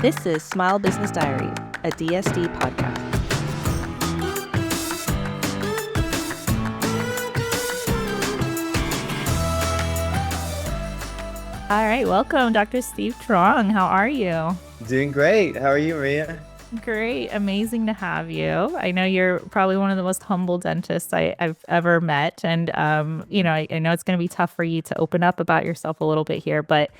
This is Smile Business Diary, a DSD podcast. All right, welcome, Dr. Steve Truong. How are you? Doing great. How are you, Maria? Great. Amazing to have you. I know you're probably one of the most humble dentists I've ever met. And, I know it's going to be tough for you to open up about yourself a little bit here, but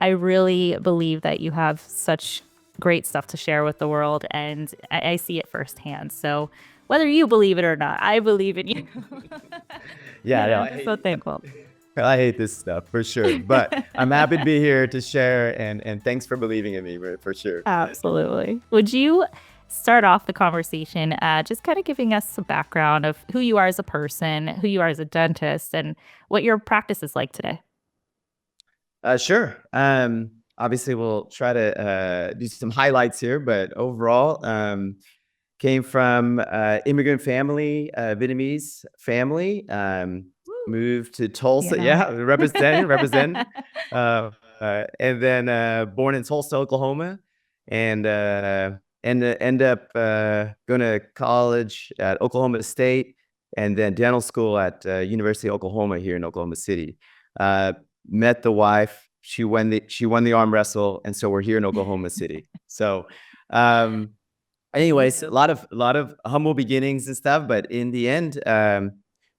I really believe that you have such great stuff to share with the world, and I see it firsthand. So whether you believe it or not, I believe in you. Yeah, no, I'm so thankful. I hate this stuff for sure, but I'm happy to be here to share, and thanks for believing in me, for sure. Absolutely. Would you start off the conversation just kind of giving us a background of who you are as a person, who you are as a dentist, and what your practice is like today? Sure. Obviously, we'll try to do some highlights here, but overall, came from immigrant family, Vietnamese family. Moved to Tulsa. Yeah. Yeah, represent. And then born in Tulsa, Oklahoma, and end up going to college at Oklahoma State, and then dental school at University of Oklahoma here in Oklahoma City. Met the wife. She won the arm wrestle, and so we're here in Oklahoma City. So. Anyways, a lot of humble beginnings and stuff, but in the end,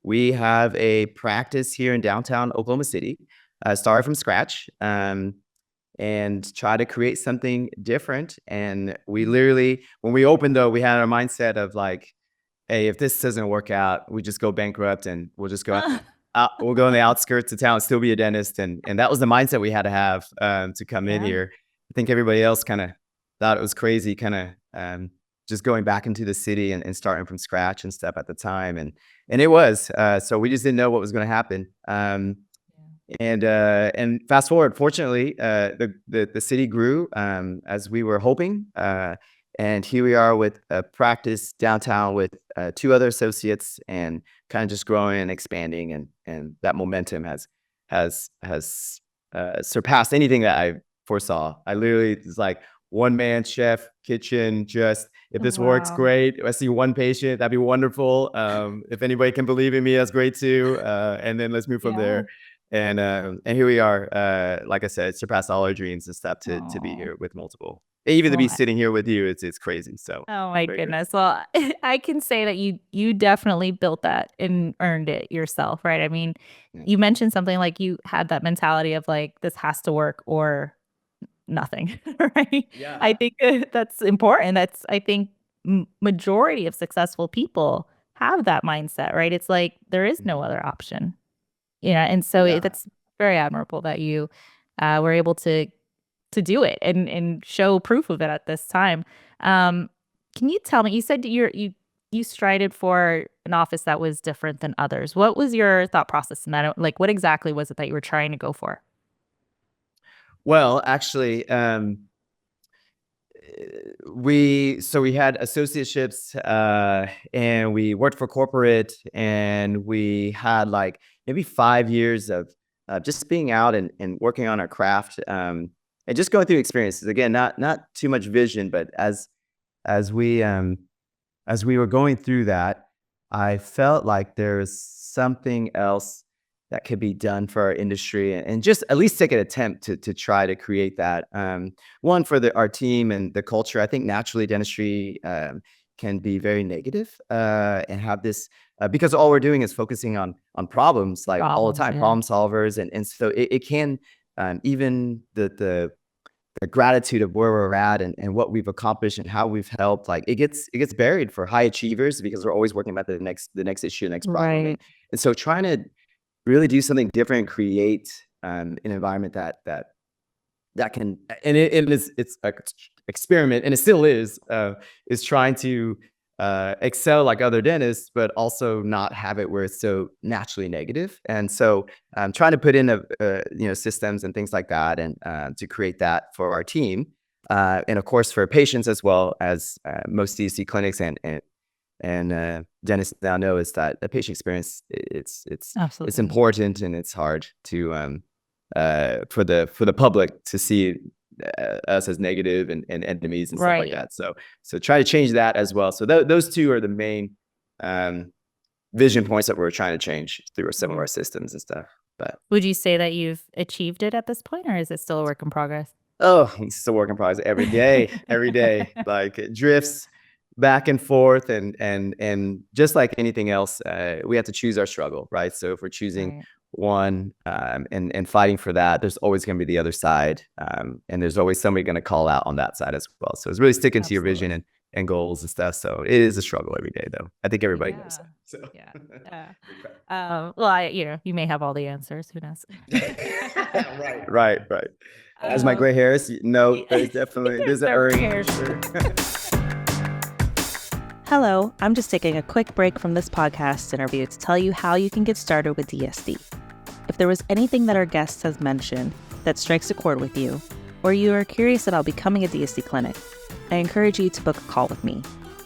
we have a practice here in downtown Oklahoma City. Started from scratch, and try to create something different. And we literally, when we opened, though, we had our mindset of like, hey, if this doesn't work out, we just go bankrupt and we'll just go out. We'll go in the outskirts of town, still be a dentist, and that was the mindset we had to have to come in Yeah. here. I think everybody else kind of thought it was crazy, kind of just going back into the city and starting from scratch and stuff at the time, and it was so we just didn't know what was going to happen. And fast forward, fortunately, the city grew as we were hoping, and here we are with a practice downtown with two other associates, and kind of just growing and expanding, and that momentum has surpassed anything that I foresaw. I literally was like one man chef kitchen. Just if this works, Wow. great. I see one patient, that'd be wonderful. If anybody can believe in me, that's great too. And then let's move from Yeah. there. And here we are. Like I said, surpassed all our dreams and stuff to be Oh. here with multiple. Even to be Well, sitting here with you, it's crazy. So oh my very good. goodness. Well, I can say that you definitely built that and earned it yourself, right? I mean, Yeah. you mentioned something like you had that mentality of like this has to work or nothing, right? Yeah. I think that's important. That's I think majority of successful people have that mindset, right? It's like there is no Mhm. other option. And so Yeah. that's very admirable that you were able to do it and show proof of it at this time. Um, can you tell me? You said you strided for an office that was different than others. What was your thought process in that? Like, what exactly was it that you were trying to go for? Well, actually, we had associateships, and we worked for corporate, and we had like maybe 5 years of just being out and working on our craft, and just going through experiences. Again, not too much vision, but as we um, as we were going through that, I felt like there's something else that could be done for our industry, and just at least take an attempt to try to create that. One for our team and the culture. I think naturally dentistry can be very negative, and have this because all we're doing is focusing on problems like all the Problems, time, yeah. problem solvers, and so it can even the gratitude of where we're at, and what we've accomplished and how we've helped, like it gets buried for high achievers because we're always working about the next issue, the next problem, and Right. so trying to really do something different, create an environment that can, and it's an experiment, and it still is trying to excel like other dentists, but also not have it where it's so naturally negative. And so trying to put in systems and things like that, and to create that for our team, and of course for patients as well, as most DSC clinics and dentists now know, is that the patient experience, it's Absolutely. important, and it's hard to for the public to see us as negative and enemies and stuff like Right. that. So try to change that as well. So those two are the main vision points that we're trying to change through some of Yeah. our systems and stuff. But Would you say that you've achieved it at this point, or is it still a work in progress? oh, it's still a work in progress every day, every day. Like it drifts back and forth, and just like anything else, we have to choose our struggle, right? So if we're choosing Right. one and fighting for that, there's always going to be the other side, and there's always somebody going to call out on that side as well. So it's really sticking to your vision Absolutely. and goals and stuff. So it is a struggle every day, though. I think everybody knows Yeah. that. So Yeah. Yeah. Well, you may have all the answers. Who knows? right. As my Um, gray hairs, no, yeah. there's definitely There's there's an no gray earning for hairs. sure. Hello, I'm just taking a quick break from this podcast interview to tell you how you can get started with DSD. If there was anything that our guest has mentioned that strikes a chord with you, or you are curious about becoming a DSD clinic, I encourage you to book a call with me.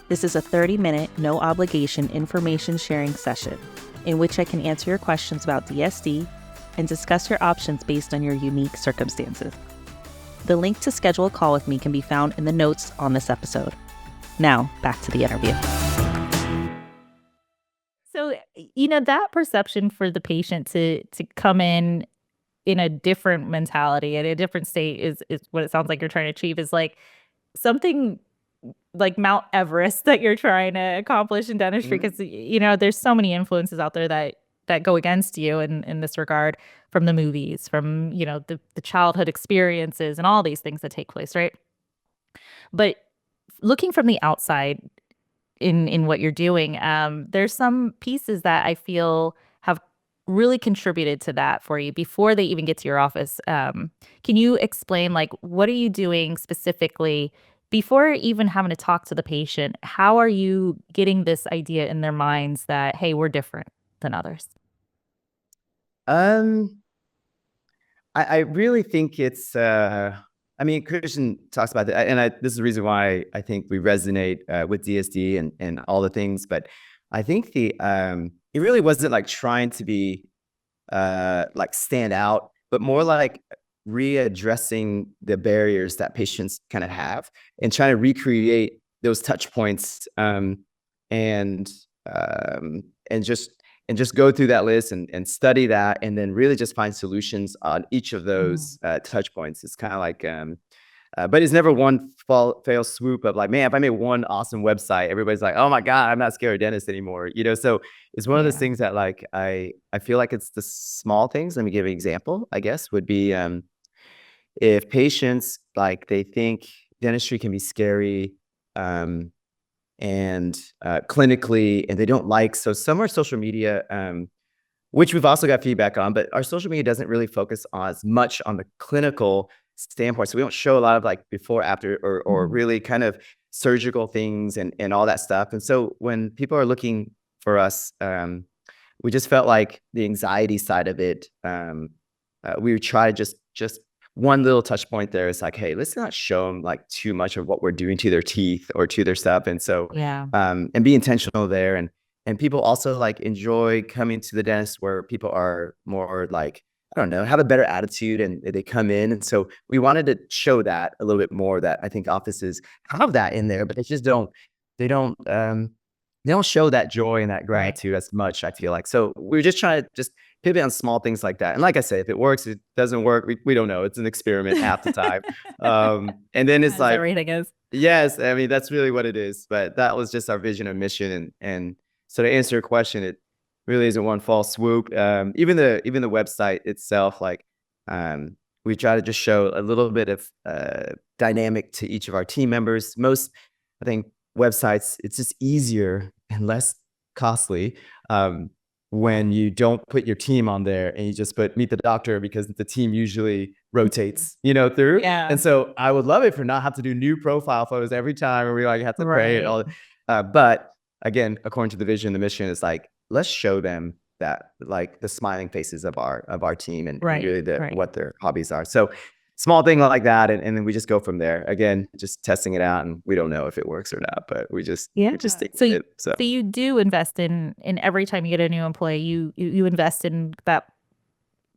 This is a 30-minute, no obligation information sharing session in which I can answer your questions about DSD and discuss your options based on your unique circumstances. The link to schedule a call with me can be found in the notes on this episode. Now, back to the interview. So, that perception for the patient to come in a different mentality, in a different state is what it sounds like you're trying to achieve is like something like Mount Everest that you're trying to accomplish in dentistry Mhm. because there's so many influences out there that go against you in this regard from the movies, from the childhood experiences and all these things that take place, right? But looking from the outside in what you're doing, there's some pieces that I feel have really contributed to that for you before they even get to your office. Can you explain, like, what are you doing specifically before even having to talk to the patient? How are you getting this idea in their minds that, hey, we're different than others? Um, I really think it's I mean, Christian talks about that, and this is the reason why I think we resonate with DSD and all the things. But I think it really wasn't like trying to be like stand out, but more like readdressing the barriers that patients kind of have and trying to recreate those touch points, and and just go through that list and study that, and then really just find solutions on each of Mhm. those touch points. It's kind of like but it's never one fail swoop of like, man, if I made one awesome website, everybody's like, oh my God, I'm not scared of dentists anymore. So it's one of those Yeah. things that like I feel like it's the small things. Let me give an example, I guess, would be if patients like they think dentistry can be scary, um, and clinically, and they don't like, so some are social media, which we've also got feedback on, but our social media doesn't really focus on as much on the clinical standpoint. So we don't show a lot of like before, after, or Mhm. really kind of surgical things and all that stuff. And so when people are looking for us, we just felt like the anxiety side of it, we would try to just one little touch point there is like, hey, let's not show them like too much of what we're doing to their teeth or to their stuff. And so Yeah. and be intentional there. And people also like enjoy coming to the dentist where people are more like, I don't know, have a better attitude and they come in. And so we wanted to show that a little bit more, that I think offices have that in there, but they just they don't, um, they don't show that joy and that Right. gratitude as much, I feel like. So we're just trying to just pivot on small things like that. And like I say, if it works, it doesn't work, we don't know. It's an experiment half the time. And then it's As like, everything is. yes, I mean, that's really what it is, but that was just our vision and mission, and so to answer your question, it really isn't one fall swoop. Even the website itself, like, we try to just show a little bit of, dynamic to each of our team members. Most, I think, websites, it's just easier and less costly, when you don't put your team on there and you just put "meet the doctor" because the team usually Mhm. rotates, through. And Yeah. so I would love it for not have to do new profile photos every time, or we like have to pray and Right. all. But again, according to the vision, the mission is like, let's show them that like the smiling faces of our team, and Right. really Right. what their hobbies are. So small thing like that, and then we just go from there. Again, just testing it out, and we don't know if it works or not, but we just Yeah. stick with it. So So you do invest in every time you get a new employee, you invest in that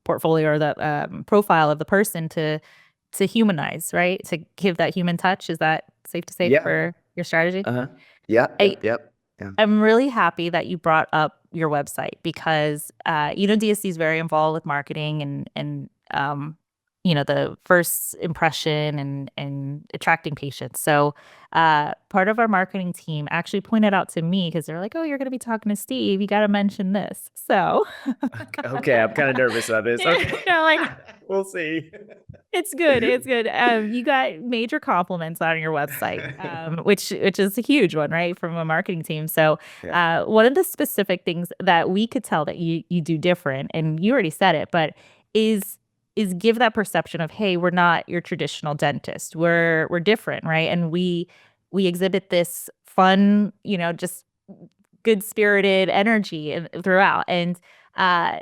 portfolio or that profile of the person to to humanize, right? To give that human touch. Is that safe to say Yeah. for your strategy? Uh-huh. Yeah. I Yep. Yeah. I'm really happy that you brought up your website because DSC is very involved with marketing and the first impression and attracting patients. So part of our marketing team actually pointed out to me because they're like, "Oh, you're going to be talking to Steve. You got to mention this." So Okay, I'm kind of nervous about this. Okay. like We'll see. it's good. It's good. You got major compliments on your website, which is a huge one, right, from a marketing team. So, Yeah. one of the specific things that we could tell that you do different, and you already said it, but is is give that perception of, hey, we're not your traditional dentist. We're different, right? And we exhibit this fun, just good spirited energy throughout. And uh,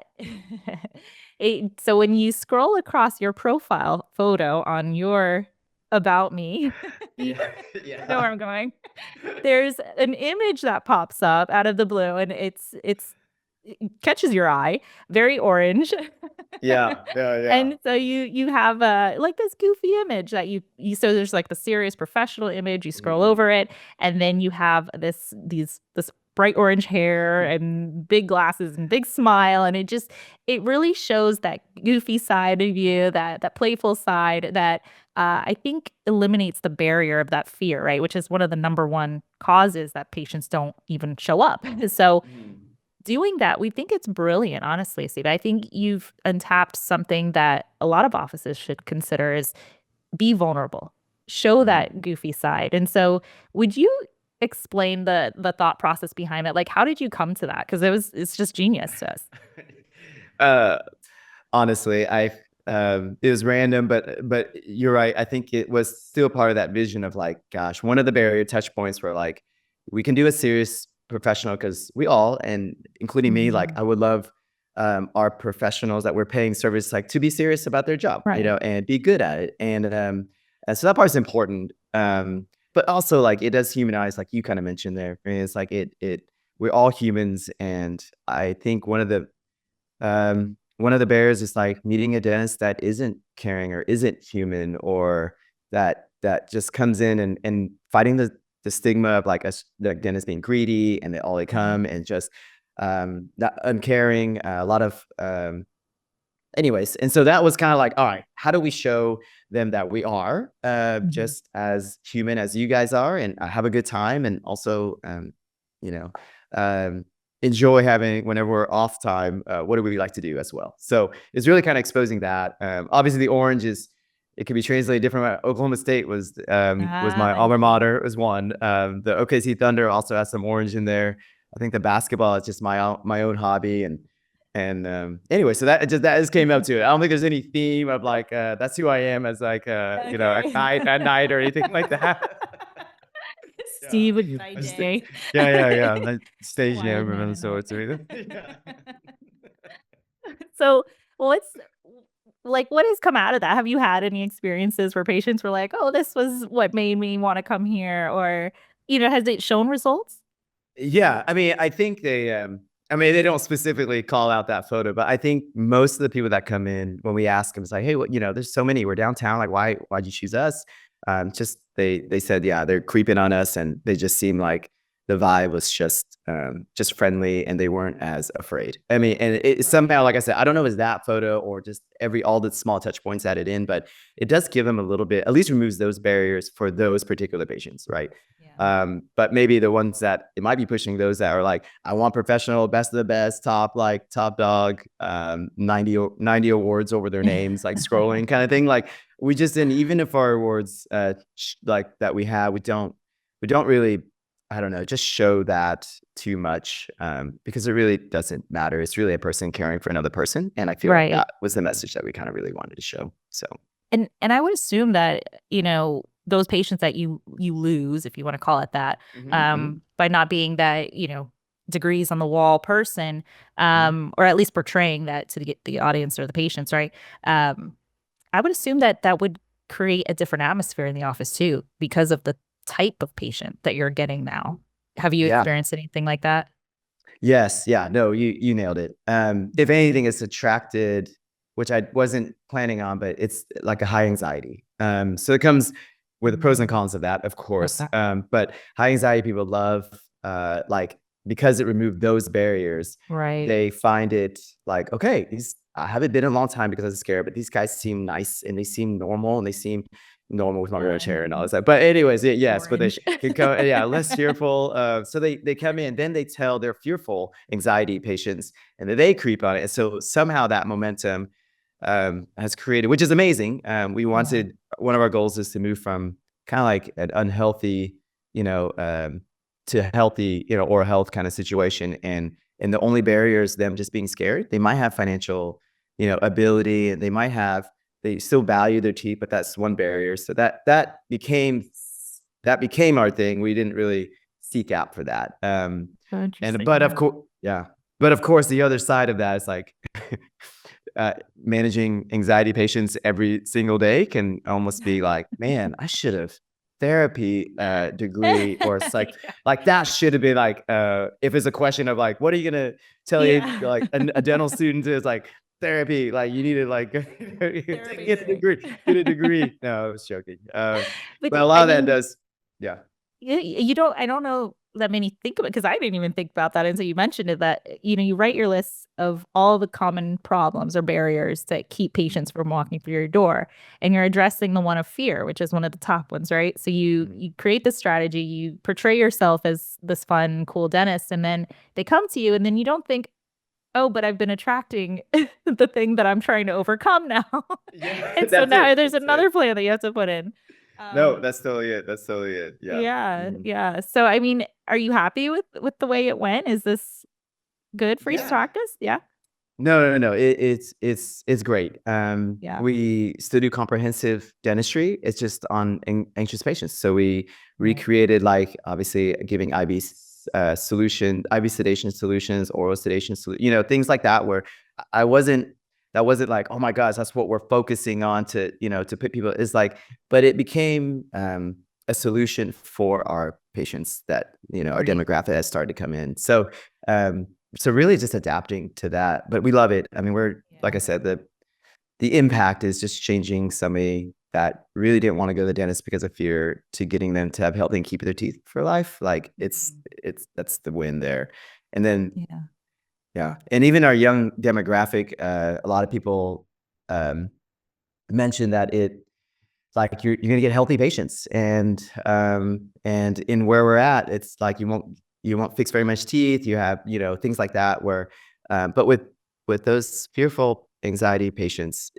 so when you scroll across your profile photo on your about me, you Yeah. know where Yeah. I'm going. There's an image that pops up out of the blue, and it catches your eye, very orange. Yeah. Yeah. Yeah. And so you have like this goofy image that you so there's like the serious professional image, you scroll Mhm. over it, and then you have this bright orange hair and big glasses and big smile, and it really shows that goofy side of you, that playful side that I think eliminates the barrier of that fear, right? Which is one of the number one causes that patients don't even show up. So Mhm. doing that, we think it's brilliant, honestly, Steve. I think you've untapped something that a lot of offices should consider is be vulnerable, show that Mhm. goofy side. And so would you explain the thought process behind it? Like, how did you come to that? Because it's just genius to us. Uh, honestly, it was random, but you're right. I think it was still part of that vision of like, gosh, one of the barrier touch points where like we can do a serious professional because we all, and including me, like Mhm. I would love our professionals that we're paying service like to be serious about their job, Right. and be good at it. And so that part's important. But also like it does humanize, like you kind of mentioned there. I mean, it's like we're all humans, and I think one of the barriers is like meeting a dentist that isn't caring or isn't human, or that just comes in and fighting the stigma of like us, the dentist being greedy and they Right. come and just not uncaring, a lot of anyways. And so that was kind of like, all right, how do we show them that we are Mhm. just as human as you guys are, and have a good time, and also you know um enjoy having whenever we're off time, what do we like to do as well. So it's really kind of exposing that. Obviously the orange is, it could be translated different. Oklahoma State was my I alma see. mater, was one. The OKC Thunder also has some orange in there. I think the basketball is just my own hobby. And anyway, so that just came up to it. I don't think there's any theme of like that's who I am as like Okay. at night or anything like that. Yeah. Steve with I just day. yeah. Like stage Wild name man of at night. sorts or anything. Yeah. So what's what has come out of that? Have you had any experiences where patients were like, "Oh, this was what made me want to come here," or has it shown results? Yeah, I mean, I think they don't specifically call out that photo, but I think most of the people that come in, when we ask them, it's like, hey, what, there's so many, we're downtown, like, why'd you choose us? Just they said, yeah, they're creeping on us, and they just seem like the vibe was just friendly, and they weren't as afraid. I mean, and it Right. somehow, like I said, I don't know if it's that photo or just all the small touch points added in, but it does give them a little bit, at least removes those barriers for those particular patients, right? Yeah. But maybe the ones that it might be pushing, those that are like, I want professional, best of the best, top dog, 90 awards over their names, like scrolling kind of thing. Like we just didn't, even if our awards like that we have, we don't really, I don't know, just show that too much, because it really doesn't matter. It's really a person caring for another person. And I feel like Right. that was the message that we kind of really wanted to show. So And I would assume that, those patients that you lose, if you want to call it that, mhm, by not being that, degrees on the wall person, mhm. or at least portraying that to the audience or the patients, right? Um, I would assume that that would create a different atmosphere in the office too, because of the type of patient that you're getting now. Have you Yeah. experienced anything like that? Yes, yeah, no, you nailed it. If anything, it's attracted which I wasn't planning on, but it's like a high anxiety. So it comes with the pros and cons of that, of course. Okay. But high anxiety people love, like, because it removed those barriers, Right. they find it like, okay, I haven't been in a long time because I was scared, but these guys seem nice and they seem normal and they seem normal with my orange hair and all Fun. this stuff. But anyways, yes, but they Orange. can come, yeah, less fearful. So they come in, then they tell their fearful anxiety patients, and then they creep on it. And so somehow that momentum has created, which is amazing. We Yeah. wanted, one of our goals is to move from kind of like an unhealthy, to healthy, oral health kind of situation. And the only barrier is them just being scared. They might have financial, ability, and they still value their teeth, but that's one barrier. So that became our thing. We didn't really seek out for that. So And interesting. but of course, yeah. But of course, the other side of that is like managing anxiety patients every single day can almost be like, man, I should have therapy degree or psych. Yeah. Like that should have been like, if it's a question of like, what are you gonna tell you Yeah. like a dental student is like therapy, like you need to like Therapy get a degree. degree, get a degree. No, I was joking. But But a I lot of that mean, does, yeah. you don't, I don't know that many think of it because I didn't even think about that until you mentioned it, that, you write your lists of all the common problems or barriers that keep patients from walking through your door, and you're addressing the one of fear, which is one of the top ones, right? So you create the strategy, you portray yourself as this fun, cool dentist, and then they come to you, and then you don't think, oh, but I've been attracting the thing that I'm trying to overcome now. Yeah, And so that's now it. there's That's it. another plan that you have to put in. No, Um, that's totally it. That's totally it. Yeah. yeah, Mhm. yeah. So I mean, are you happy with the way it went? Is this good for your Yeah. practice? Yeah. No. It's great. Yeah. We still do comprehensive dentistry. It's just on anxious patients. So we Right. recreated, like, obviously giving IV sedation solutions, oral sedation, things like that. Where I wasn't. That wasn't like, oh my gosh, that's what we're focusing on to put people. It's like, but it became a solution for our patients that our Right. demographic has started to come in. Um, so really just adapting to that, but we love it. I mean, we're, like I Yeah. said, the impact is just changing somebody that really didn't want to go to the dentist because of fear to getting them to have healthy and keep their teeth for life. Like Mhm. that's the win there. And then, Yeah. yeah. And even our young demographic, a lot of people um, mention that like you're gonna get healthy patients, and in where we're at, it's like you won't fix very much teeth. You have things like that where, but with those fearful anxiety patients,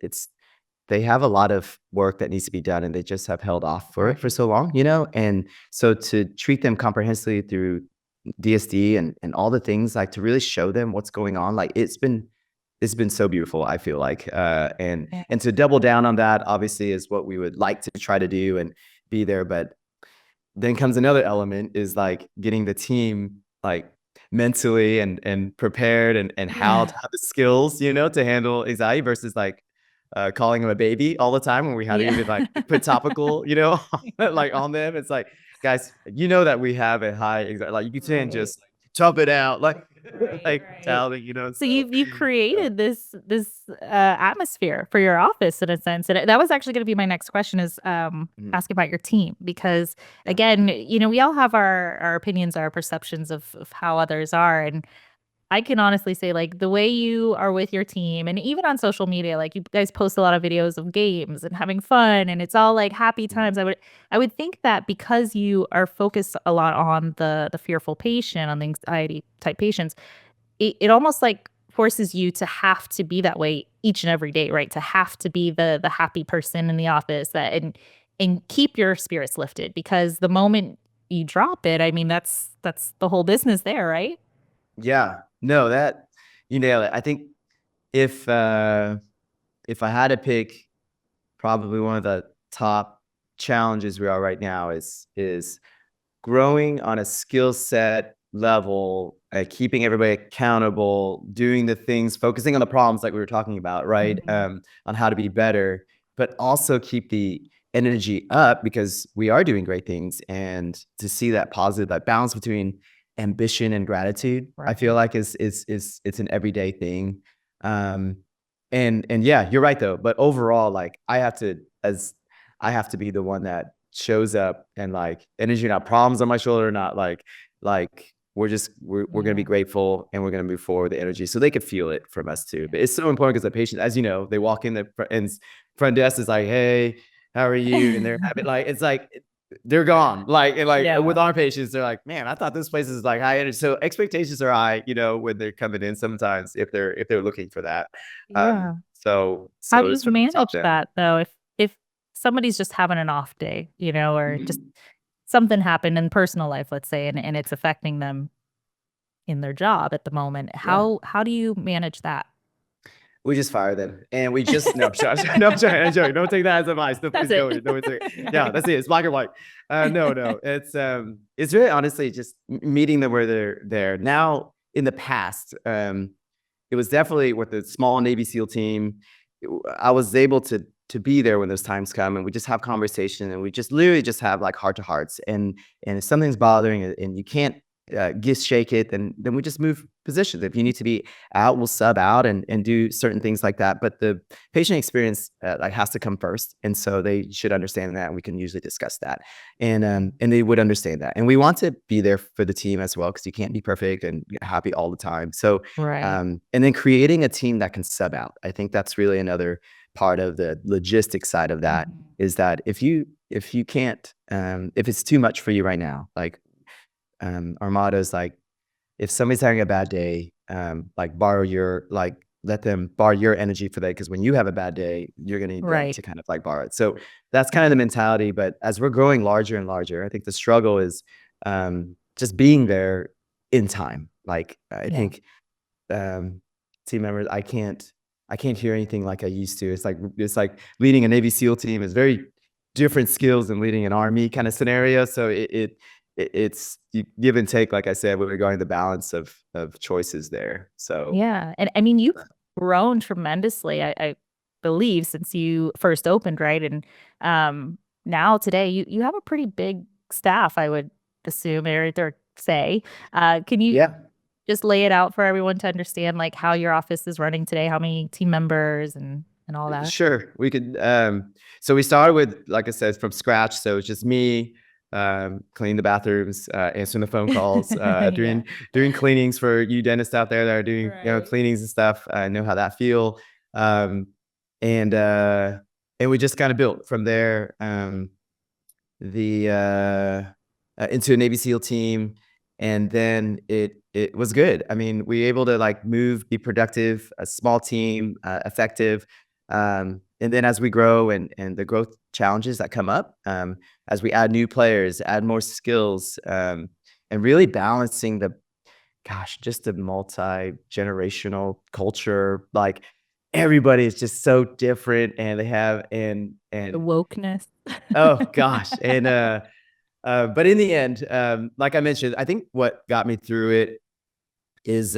they have a lot of work that needs to be done, and they just have held off for it for Right. so long, and so to treat them comprehensively through DSD and all the things, like to really show them what's going on, like it's been so beautiful, I feel like, Yeah. and to double down on that, obviously, is what we would like to try to do and be there. But then comes another element, is like getting the team like mentally and prepared, and how Yeah. to have the skills, to handle anxiety versus like calling them a baby all the time when we had to Yeah. even like put topical, like on them. It's like, guys, that we have a high anxiety, like you can't Right. just chop it out, like Right. like Right. touting, So so you've yeah. created this atmosphere for your office in a sense, and that was actually going to be my next question, is Mhm. asking about your team, because Yeah. again, we all have our opinions, our perceptions of how others are, and I can honestly say, like, the way you are with your team, and even on social media, like, you guys post a lot of videos of games and having fun, and it's all, like, happy Mhm. times. I would think that because you are focused a lot on the fearful patient, on the anxiety type patients, it almost, like, forces you to have to be that way each and every day, right? To have to be the happy person in the office, that and keep your spirits lifted, because the moment you drop it, I mean, that's the whole business there, right? Yeah. No, that you nail it. I think if if I had to pick, probably one of the top challenges we are right now is growing on a skill set level, keeping everybody accountable, doing the things, focusing on the problems like we were talking about, right? Mhm. On how to be better, but also keep the energy up because we are doing great things. And to see that positive, that balance between ambition and gratitude, I feel Right. like is it's an everyday thing. Um, and yeah, you're right though. But overall, like I have to be the one that shows up and like energy, not problems on my shoulder, not like we're gonna be Yeah. grateful and we're gonna move forward with the energy so they could feel it from us too. But it's so important because the patient, as you know, they walk in and front desk is like, hey, how are you? And they're happy, like it's like they're gone. Like and like Yeah. with our patients, they're like, man, I thought this place is like high energy. So expectations are high, when they're coming in sometimes if they're looking for that. Yeah. So How do you it's from the top manage down. that though? If somebody's just having an off day, or just Mhm. something happened in personal life, let's say, and it's affecting them in their job at the moment, Yeah. how do you manage that? We just fire them, and we just no, I'm sorry, no, I'm joking. Don't take that as advice. No, That's please it. go. No, it's yeah, Okay. that's it. It's black and white. No. It's really honestly just meeting them where they're there. Now, in the past, it was definitely with the small Navy SEAL team. I was able to be there when those times come, and we just have conversation, and we just literally just have like heart to hearts. And if something's bothering and you can't just shake it, then we just move positions. If you need to be out, we'll sub out and do certain things like that. But the patient experience like has to come first, and so they should understand that. And we can usually discuss that, and they would understand that. And we want to be there for the team as well because you can't be perfect and happy all the time. So Right. and then creating a team that can sub out. I think that's really another part of the logistics side of that Mhm. is that if you can't if it's too much for you right now, like our motto is like if somebody's having a bad day, like let them borrow your energy for that because when you have a bad day, you're gonna need them Right. to kind of like borrow it. So that's kind of the mentality. But as we're growing larger and larger, I think the struggle is just being there in time. Like I Yeah. think um, team members, I can't hear anything like I used to. It's like leading a Navy SEAL team is very different skills than leading an Army kind of scenario. So it's you give and take, like I said, with regarding the balance of choices there. So Yeah, and I mean, you've grown tremendously, I believe, since you first opened, right? And now today, you have a pretty big staff, I would assume, or say. Can you yeah. just lay it out for everyone to understand, like how your office is running today, how many team members and all that? Sure, we could. So we started with, like I said, from scratch. So it's just me, cleaning the bathrooms, answering the phone calls, Yeah. doing cleanings for you dentists out there that are doing Right. cleanings and stuff. I know how that feel, um, and uh, and we just kind of built from there. The Into a Navy SEAL team, and then it was good. I mean, we were able to like move, be productive, a small team, effective, and then as we grow and the growth challenges that come up, as we add new players, add more skills, and really balancing just the multi generational culture, like. Everybody is just so different, and they have The and wokeness. oh gosh, and but in the end, like I mentioned, I think what got me through it is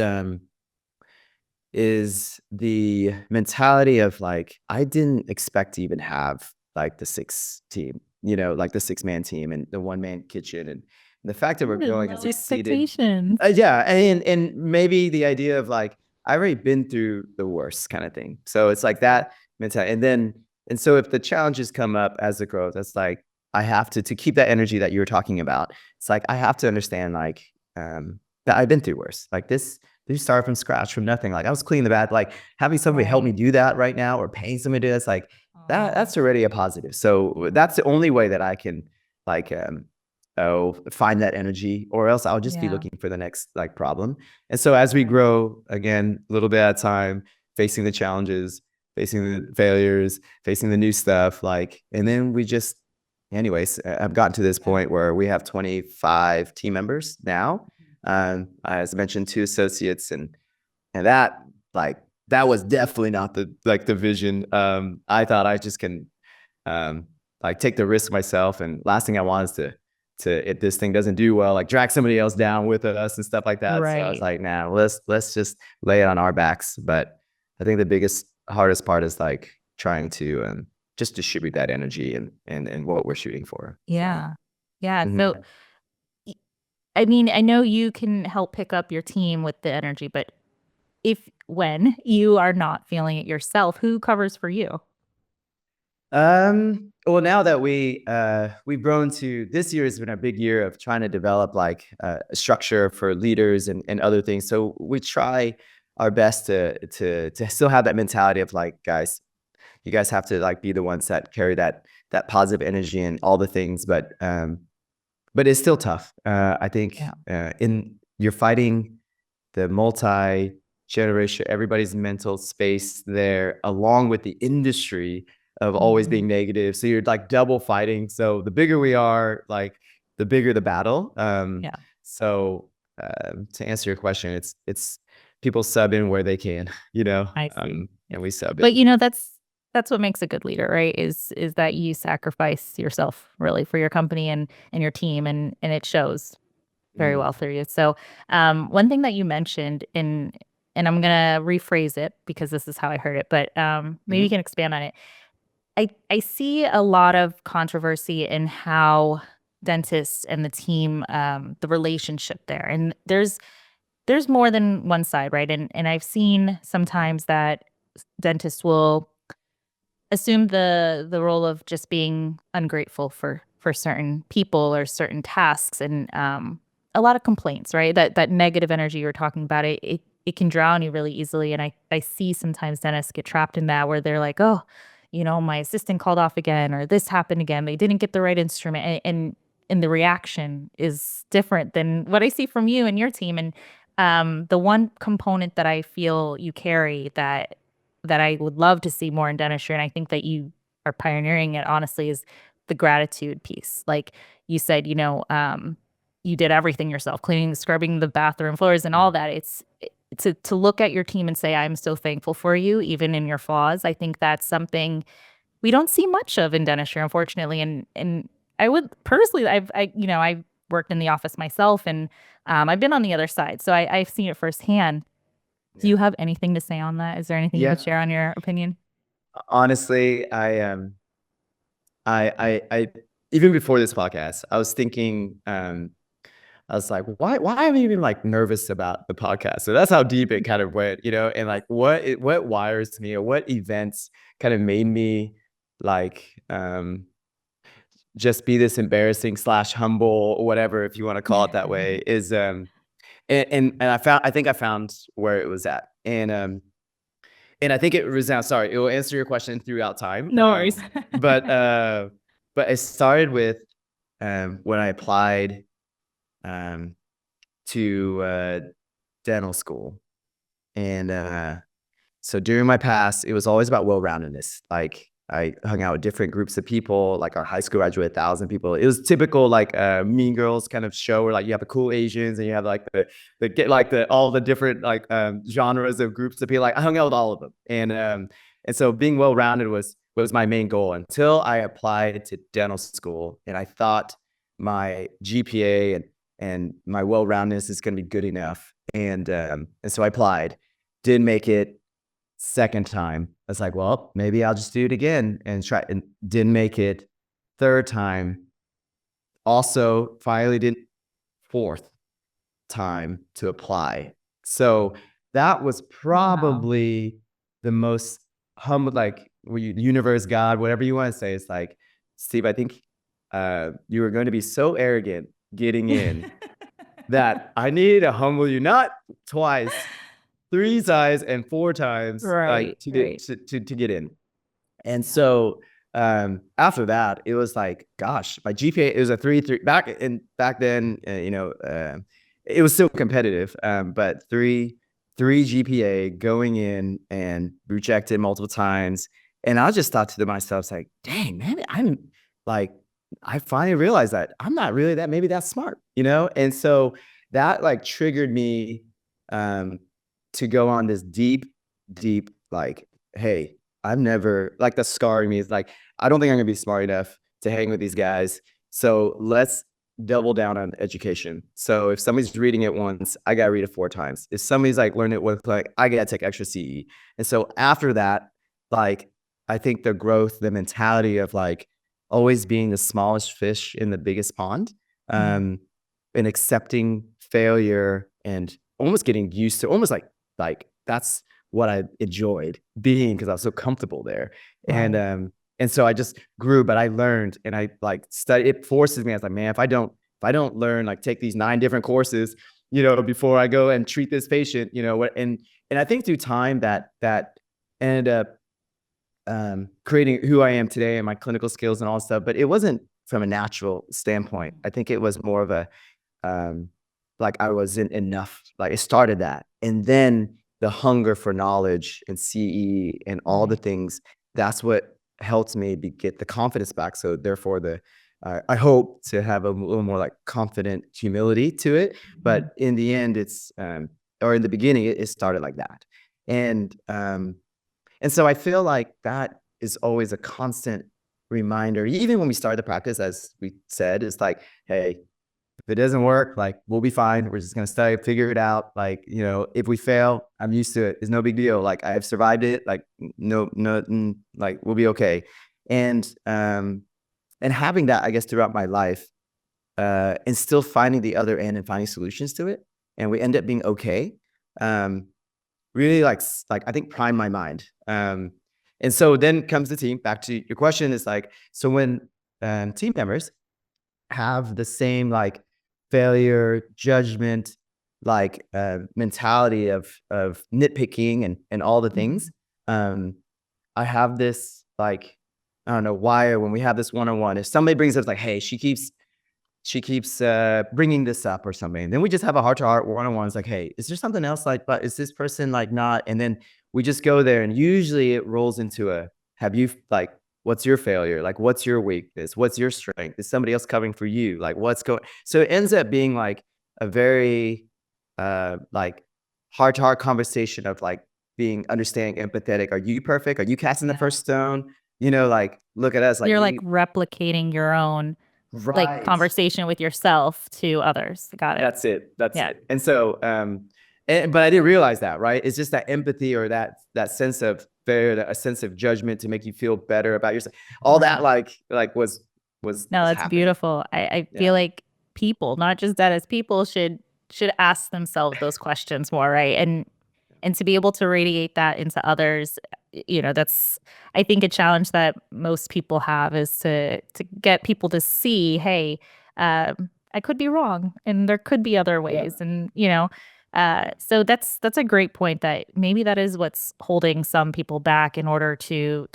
the mentality of like I didn't expect to even have like the six team, like the 6-man team and the 1-man kitchen, and the fact that we're growing has Low exceeded. expectations. Yeah, and maybe the idea of like I've already been through the worst kind of thing, so it's like that mentality, and so if the challenges come up as it grows, that's like I have to keep that energy that you were talking about. It's like I have to understand like that I've been through worse. Like this started from scratch from nothing. Like I was cleaning the bath, like having somebody help me Right. do that right now, or paying somebody to do this, like Aw. that's already a positive. So that's the only way that I can like find that energy, or else I'll just be Yeah. looking for the next like problem. And so as we Right. grow, again, a little bit at a time, facing the challenges, facing the failures, facing the new stuff, like, and then we just, anyways, I've gotten to this Yeah. point where we have 25 team members now. As I mentioned, 2 associates, and that like that was definitely not the vision. I thought I just can um, like take the risk myself. And last thing I want is to if this thing doesn't do well, like drag somebody else down with us and stuff like that. So I was Right. like, nah, let's just lay it on our backs. But I think the biggest hardest part is like trying to just distribute that energy and what we're shooting for. So Yeah. Yeah. So, mhm. y I mean, I know you can help pick up your team with the energy, but when you are not feeling it yourself, who covers for you? Well, now that we've grown to, this year has been a big year of trying to develop like a structure for leaders and other things. So we try our best to still have that mentality of like, guys, you guys have to like be the ones that carry that positive energy and all the things. But it's still tough. I think in you're fighting the multi-generation, everybody's mental space there, along with the industry of always being negative. So you're like double fighting. So the bigger we are, like the bigger the battle. Yeah, So to answer your question, it's people sub in where they can, I see. and we sub But in. that's what makes a good leader, right? Is that you sacrifice yourself really for your company and your team, and it shows very Mm, well through you. So, one thing that you mentioned and I'm gonna rephrase it because this is how I heard it, but maybe you mhm, can expand on it. I see a lot of controversy in how dentists and the team, the relationship there, and there's more than one side, right? And I've seen sometimes that dentists will assume the role of just being ungrateful for certain people or certain tasks and a lot of complaints, right? That negative energy you're talking about, it can drown you really easily. And I see sometimes dentists get trapped in that where they're like, oh, my assistant called off again, or this happened again. They didn't get the right instrument. And the reaction is different than what I see from you and your team. And the one component that I feel you carry that I would love to see more in dentistry, and I think that you are pioneering it, honestly, is the gratitude piece. Like you said, you did everything yourself, cleaning, scrubbing the bathroom floors and all that. To look at your team and say, I'm so thankful for you, even in your flaws. I think that's something we don't see much of in dentistry, unfortunately. And I would personally, I've worked in the office myself, and I've been on the other side, so I've seen it firsthand. Do yeah. you have anything to say on that? Is there anything you could Yeah. share on your opinion? Honestly, I even before this podcast, I was thinking, I was like, why am I even like nervous about the podcast? So that's how deep it kind of went, and like what wires me or what events kind of made me like just be this embarrassing slash humble or whatever, if you want to call it that way, is and I think I found where it was at. And I think it resounds, sorry, it will answer your question throughout time. No worries. But but it started with when I applied um, to dental school. And so during my past, it was always about well-roundedness. Like I hung out with different groups of people. Like our high school graduated 1,000 people. It was typical like Mean Girls kind of show where like you have the cool Asians and you have like the get like the all the different like genres of groups of people. Like I hung out with all of them. And so being well-rounded was my main goal until I applied to dental school, and I thought my GPA and my well-roundedness is going to be good enough. And so I applied, didn't make it. Second time, I was like, well, maybe I'll just do it again and try, and didn't make it. Third time, also finally didn't. Fourth time to apply. So that was Wow. probably the most humble, like universe, God, whatever you want to say. It's like, Steve, I think you were going to be so arrogant getting in that I needed to humble you, not twice, three times and four times, like Right, to get right. to get in. And Yeah. so after that, it was like, gosh, my GPA, it was a 3.3 back then, it was still competitive, but three GPA going in and rejected multiple times. And I just thought to myself, like, dang, man, I'm like, I finally realized that I'm not really maybe that smart. And so that like triggered me um, to go on this deep, like, hey, I'm never like, the scarring me is like, I don't think I'm gonna be smart enough to hang with these guys. So let's double down on education. So if somebody's reading it once, I gotta read it four times. If somebody's like learning it with like, I gotta take extra CE. And so after that, like, I think the growth, the mentality of like always being the smallest fish in the biggest pond, Mm. and accepting failure and almost getting used to almost like that's what I enjoyed being, because I was so comfortable there. Right. And so I just grew, but I learned, and I like study. It forces me. I was like, man, if I don't learn, like take these 9 different courses, before I go and treat this patient, what, and I think through time that ended up creating who I am today and my clinical skills and all that stuff. But it wasn't from a natural standpoint. I think it was more of a, like I wasn't enough. Like it started that. And then the hunger for knowledge and CE and all the Right. things, that's what helped me get the confidence back. So therefore I hope to have a little more like confident humility to it. But in the end, or in the beginning, it started like that. And so I feel like that is always a constant reminder, even when we start the practice, as we said, it's like, hey, if it doesn't work, like we'll be fine. We're just going to study, figure it out. Like, if we fail, I'm used to it. It's no big deal. Like I've survived it. Like no, like we'll be okay. And having that, I guess, throughout my life, and still finding the other end and finding solutions to it. And we end up being okay. Really like I think prime my mind. And so then comes the team. Back to your question, is like, so when team members have the same like failure judgment, like mentality of nitpicking and all the things, I have this like, I don't know why, or when we have this one-on-one, if somebody brings up like, hey, she keeps bringing this up or something, then we just have a heart-to-heart one-on-one. It's like, hey, is there something else, like, but is this person like not? And then we just go there, and usually it rolls into have you, like, what's your failure? Like, what's your weakness? What's your strength? Is somebody else covering for you? Like, what's going? So it ends up being like a very like heart-to-heart conversation of like being understanding, empathetic. Are you perfect? Are you casting the first stone? Like, look at us. Like, You're like replicating your own like right. conversation with yourself to others. Got it. That's it. That's Yeah. it. And so, but I didn't realize that, right? It's just that empathy, or that sense of fair, a sense of judgment to make you feel better about yourself. All that, like was No, that's happening. beautiful. I Yeah. feel like people, not just dentists, people should ask themselves those questions more, right? And to be able to radiate that into others, that's, I think, a challenge that most people have, is to get people to see, hey, I could be wrong, and there could be other ways, and so that's a great point, that maybe that is what's holding some people back in order to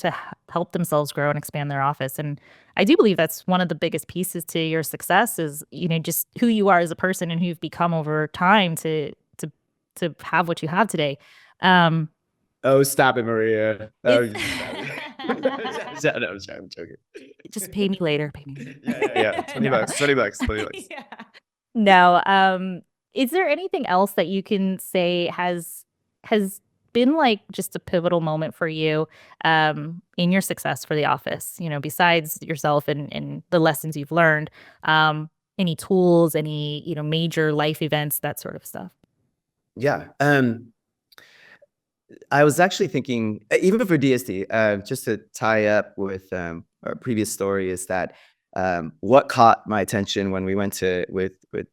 help themselves grow and expand their office. And I do believe that's one of the biggest pieces to your success, is just who you are as a person and who you've become over time to have what you have today. Oh, stop it, Maria. Oh, It's- no, I'm joking. Just pay me later. Pay me later. Yeah. 20 No. bucks, 20 bucks, 20 bucks. Yeah. No. Is there anything else that you can say has been like just a pivotal moment for you in your success for the office? Besides yourself and the lessons you've learned, any tools, any major life events, that sort of stuff. Yeah. I was actually thinking, even for DSD, just to tie up with our previous story, is that what caught my attention when we went to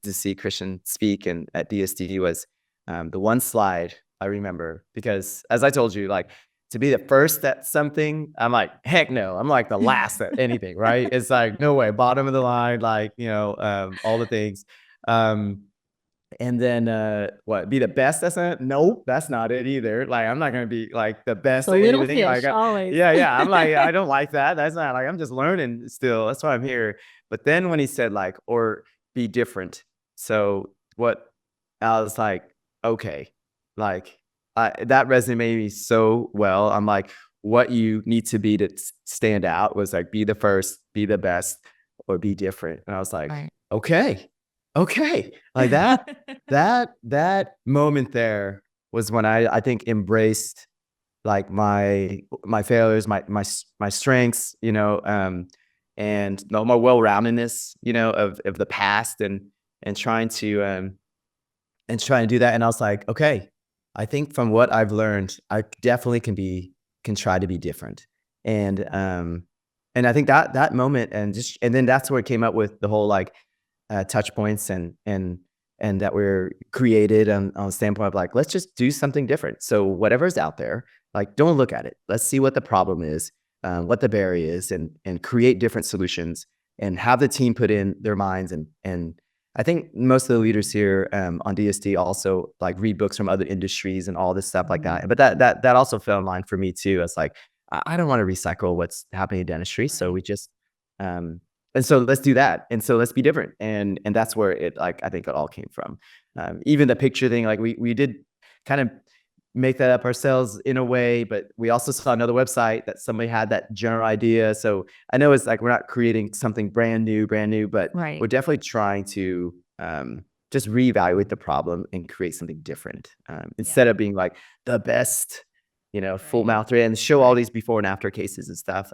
see Christian speak and at DSD was the one slide I remember, because as I told you, like, to be the first at something, I'm like, heck no, I'm like the last at anything, right? It's like, no way, bottom of the line, like, all the things. And then be the best? That's not, nope, that's not it either. Like, I'm not gonna be like the best The at little anything. Like, fish, always. yeah. I'm like, I don't like that. That's not, like, I'm just learning still. That's why I'm here. But then when he said like, or be different. So what, I was like, okay, like that resonated me so well. I'm like, what you need to be to stand out was like, be the first, be the best, or be different. And I was like, Right. okay, like that moment there was when I think embraced like my failures, my strengths, and my well-roundedness, of the past, and trying to do that. And I was like, okay, I think from what I've learned, I definitely can try to be different. And I think that moment, and then that's where it came up with the whole like touch points and and that we're created on a standpoint of like, let's just do something different. So whatever's out there, like, don't look at it. Let's see what the problem is, what the barrier is, and create different solutions and have the team put in their minds. And I think most of the leaders here on DSD also like read books from other industries and all this stuff like that. But that also fell in line for me too. It's like, I don't want to recycle what's happening in dentistry. So we just, and so let's do that. And so let's be different. And that's where it, like, I think it all came from. Even the picture thing, like we did kind of make that up ourselves in a way, but we also saw another website that somebody had that general idea. So I know it's like, we're not creating something brand new, but we're definitely trying to just reevaluate the problem and create something different, instead of being like the best, full mouth and show all these before and after cases and stuff.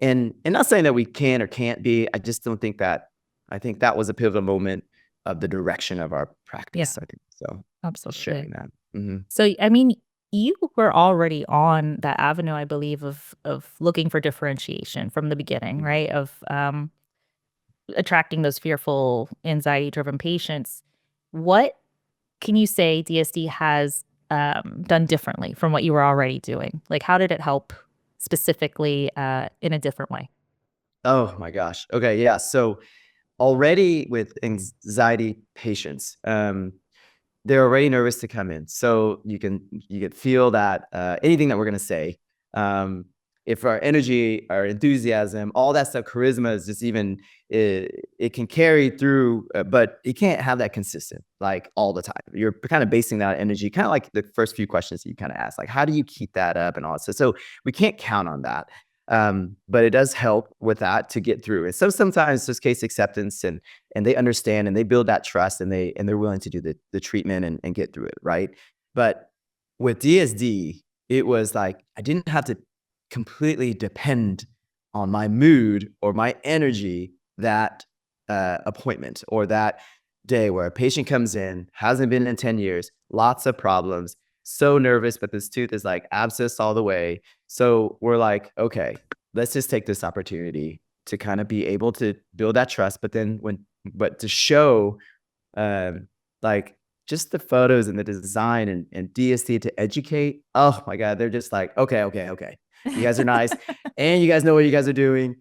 And not saying that we can or can't be, I just don't think that, I think that was a pivotal moment of the direction of our practice. I think so. Absolutely. Sharing that. Mm-hmm. So, I mean, you were already on that avenue, I believe, of looking for differentiation from the beginning, right? Of attracting those fearful, anxiety-driven patients. What can you say DSD has done differently from what you were already doing? Like, how did it help specifically in a different way? Oh my gosh. Okay. Yeah. So already with anxiety patients, they're already nervous to come in. So you can feel that anything that we're going to say, if our energy, our enthusiasm, all that stuff, charisma is just even, it can carry through, but it can't have that consistent, like all the time. You're kind of basing that energy, kind of like the first few questions that you kind of ask, like, how do you keep that up and all that stuff. So we can't count on that. But it does help with that to get through. And so sometimes there's case acceptance and they understand and they build that trust and they're willing to do the treatment and get through it. Right. But with DSD, it was like, I didn't have to completely depend on my mood or my energy that appointment or that day where a patient comes in, hasn't been in 10 years, lots of problems, so nervous, but this tooth is like abscess all the way. So we're like, okay, let's just take this opportunity to kind of be able to build that trust. But then but to show like just the photos and the design and DSD to educate. Oh my God. They're just like, okay. You guys are nice. And you guys know what you guys are doing.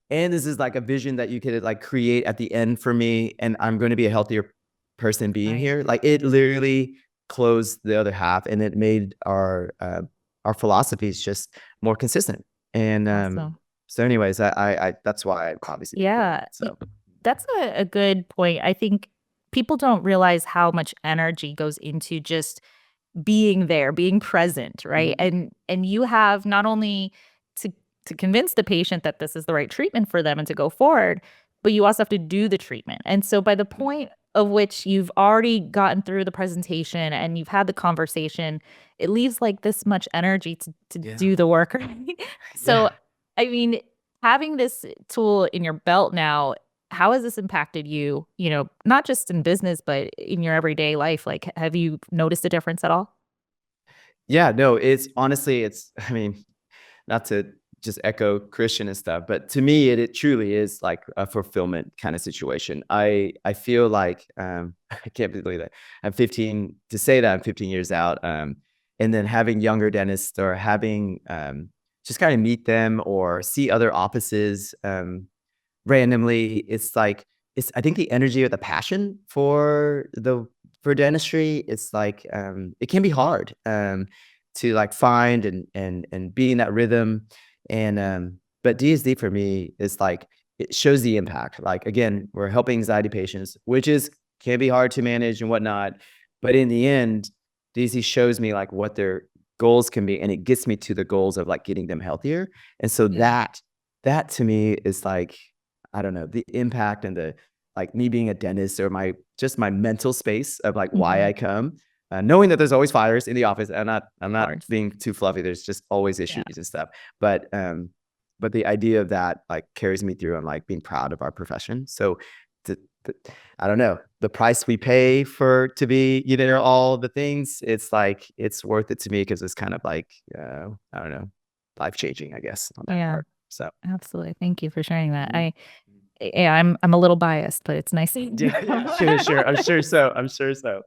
And this is like a vision that you could like create at the end for me. And I'm going to be a healthier person being here. Like it literally closed the other half and it made our philosophies just more consistent. And Awesome. so anyways, I that's why I obviously so That's a good point. I think people don't realize how much energy goes into just being there, being present, right? And you have not only to convince the patient that this is the right treatment for them and to go forward, but you also have to do the treatment. And so by the point of which you've already gotten through the presentation and you've had the conversation, it leaves like this much energy to do the work, right? So, I mean, having this tool in your belt now, how has this impacted you, not just in business, but in your everyday life? Like, have you noticed a difference at all? Yeah, no, it's honestly, I mean, not to just echo Christian and stuff, but to me, it truly is like a fulfillment kind of situation. I feel like, I can't believe that I'm 15 to say that I'm 15 years out. And then having younger dentists or having, just kind of meet them or see other offices, randomly, it's like, I think the energy or the passion for dentistry, it's like, it can be hard to like find and be in that rhythm. And but DSD for me is like, it shows the impact. Like again, we're helping anxiety patients, which can be hard to manage and whatnot. But in the end, DSD shows me like what their goals can be, and it gets me to the goals of like getting them healthier. And so that to me is like, I don't know, the impact and the, like me being a dentist or my mental space of like why I come, knowing that there's always fires in the office. I'm not being too fluffy. There's just always issues and stuff. But the idea of that like carries me through and like being proud of our profession. So I don't know, the price we pay to be, all the things, it's like, it's worth it to me because it's kind of like, I don't know, life changing, I guess, on that part. So Absolutely. Thank you for sharing that. Yeah, I'm a little biased, but it's nice seeing you. Sure. I'm sure so.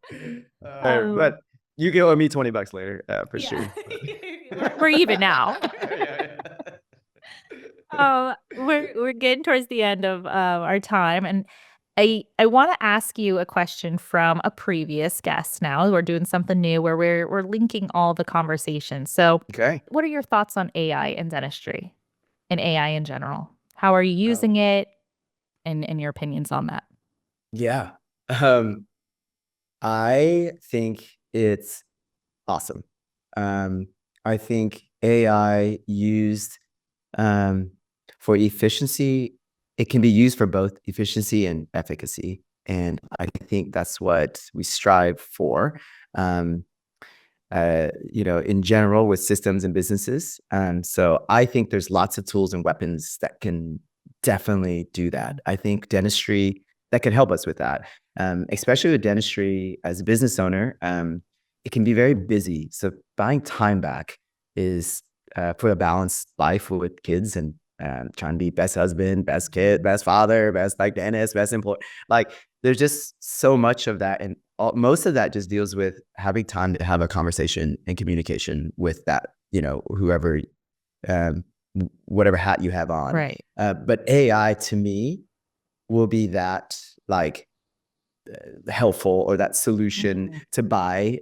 Um, But you can owe me $20 later, for yeah. sure. We're even now. Yeah. We're getting towards the end of our time, and I want to ask you a question from a previous guest. Now we're doing something new where we're linking all the conversations. So, Okay. what are your thoughts on AI in dentistry and AI in general? How are you Oh, using it, and your opinions on that? yeah. Um, I think it's awesome. Um, I think AI used um, for efficiency, it can be used for both efficiency and efficacy. And I think that's what we strive for. Um, in general with systems and businesses. So I think there's lots of tools and weapons that can definitely do that. I think dentistry that can help us with that, especially with dentistry as a business owner. It can be very busy. So buying time back is for a balanced life with kids and trying to be best husband, best kid, best father, best like dentist, best employee. Like there's just so much of that, and most of that just deals with having time to have a conversation and communication with that, whoever, um, whatever hat you have on. Right. But AI to me will be that like helpful or that solution to buy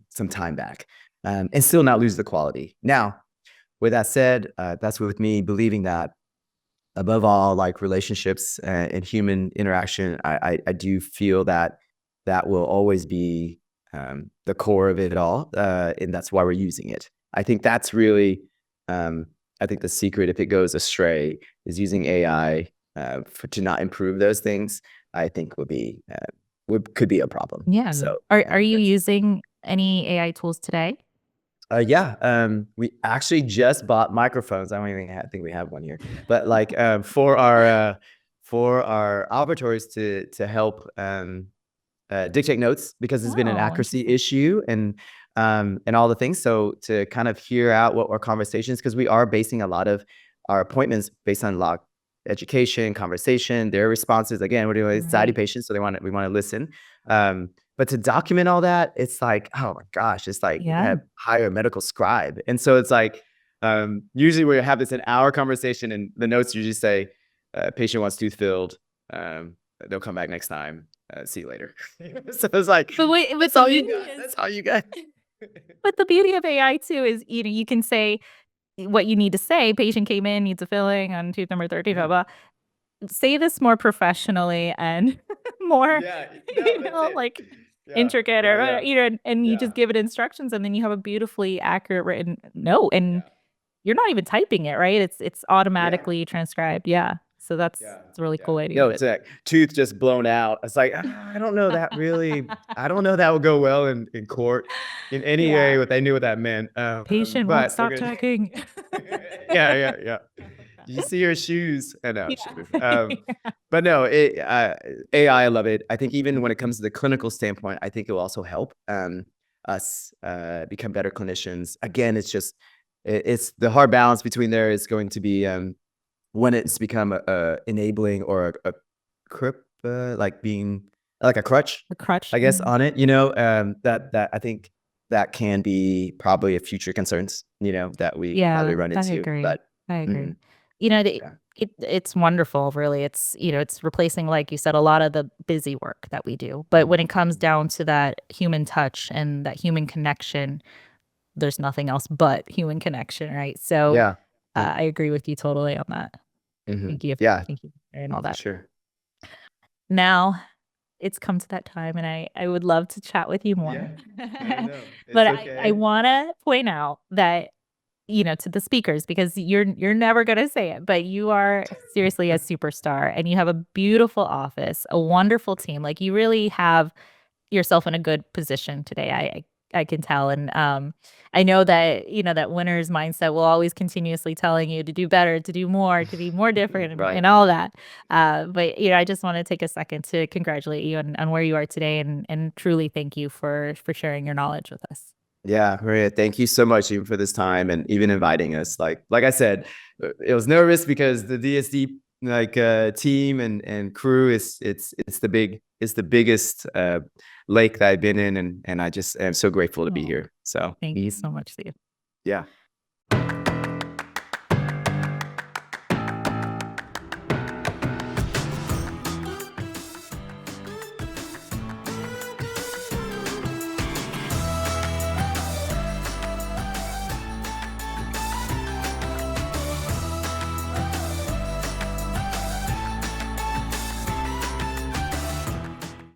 some time back and still not lose the quality. Now, with that said, that's with me believing that above all, like relationships and human interaction, I do feel that that will always be the core of it all, and that's why we're using it. I think that's really, I think the secret, if it goes astray, is using AI to not improve those things. I think could be a problem. Yeah. So, Are you using any AI tools today? yeah, we actually just bought microphones. I don't even think we have one here, but like for our operatories to help dictate notes because there's been an Oh, accuracy issue and all the things. So to kind of hear out what our conversations, because we are basing a lot of our appointments based on log education, conversation, their responses. Again, we're doing anxiety right. patients, so we want to listen. But to document all that, it's like, oh my gosh, it's like Yeah. hire a medical scribe. And so it's like, usually we have this an hour conversation and the notes usually say, patient wants tooth filled. They'll come back next time. See you later. So it's like, But wait, but that's all you got. That's all you got. but the beauty of AI too is, you can say what you need to say. Patient came in, needs a filling on tooth number 30, blah, Yeah. blah. Say this more professionally and more, Yeah. No, that's it. like Yeah. intricate Yeah. or, Yeah. and you Yeah. just give it instructions and then you have a beautifully accurate written note and Yeah. you're not even typing it, right? It's Yeah. automatically transcribed. Yeah. So Yeah. it's a really Yeah. cool way to use No, it. it's like tooth just blown out. It's like, I don't know that really, I don't know that would go well in court in any way Yeah. what they knew what that meant. Patient won't But we're stop good. talking. Yeah. Do you see your shoes? I know. Yeah. But no, AI, I love it. I think even when it comes to the clinical standpoint, I think it will also help us become better clinicians. Again, it's the hard balance between there is going to be when it's become a enabling or a crip, like being like a crutch, The crutch. I guess, on it. That I think that can be probably a future concerns. That we probably Yeah, run I into. agree. But I agree. mhm, yeah. It's wonderful, really. It's replacing, like you said, a lot of the busy work that we do. But when it comes Mhm. down to that human touch and that human connection, there's nothing else but human connection, right? So Yeah. Yeah. I agree with you totally on that. Mhm. Thank you. Yeah. Thank you and No, all for that. sure. Now it's come to that time, and I would love to chat with you more. Yeah. No. But It's I okay. want to point out that, to the speakers, because you're never going to say it, but you are seriously a superstar and you have a beautiful office, a wonderful team. Like, you really have yourself in a good position today. I can tell. And I know that, that winner's mindset will always continuously telling you to do better, to do more, to be more different, Right. and all that. But I just want to take a second to congratulate you on where you are today, and truly thank you for sharing your knowledge with us. Yeah, Maria, thank you so much even for this time and even inviting us. Like I said, it was nervous because the DSD like team and crew is it's the biggest lake that I've been in, and I just am so grateful to be Oh, here. So thank you so much, Steve. yeah.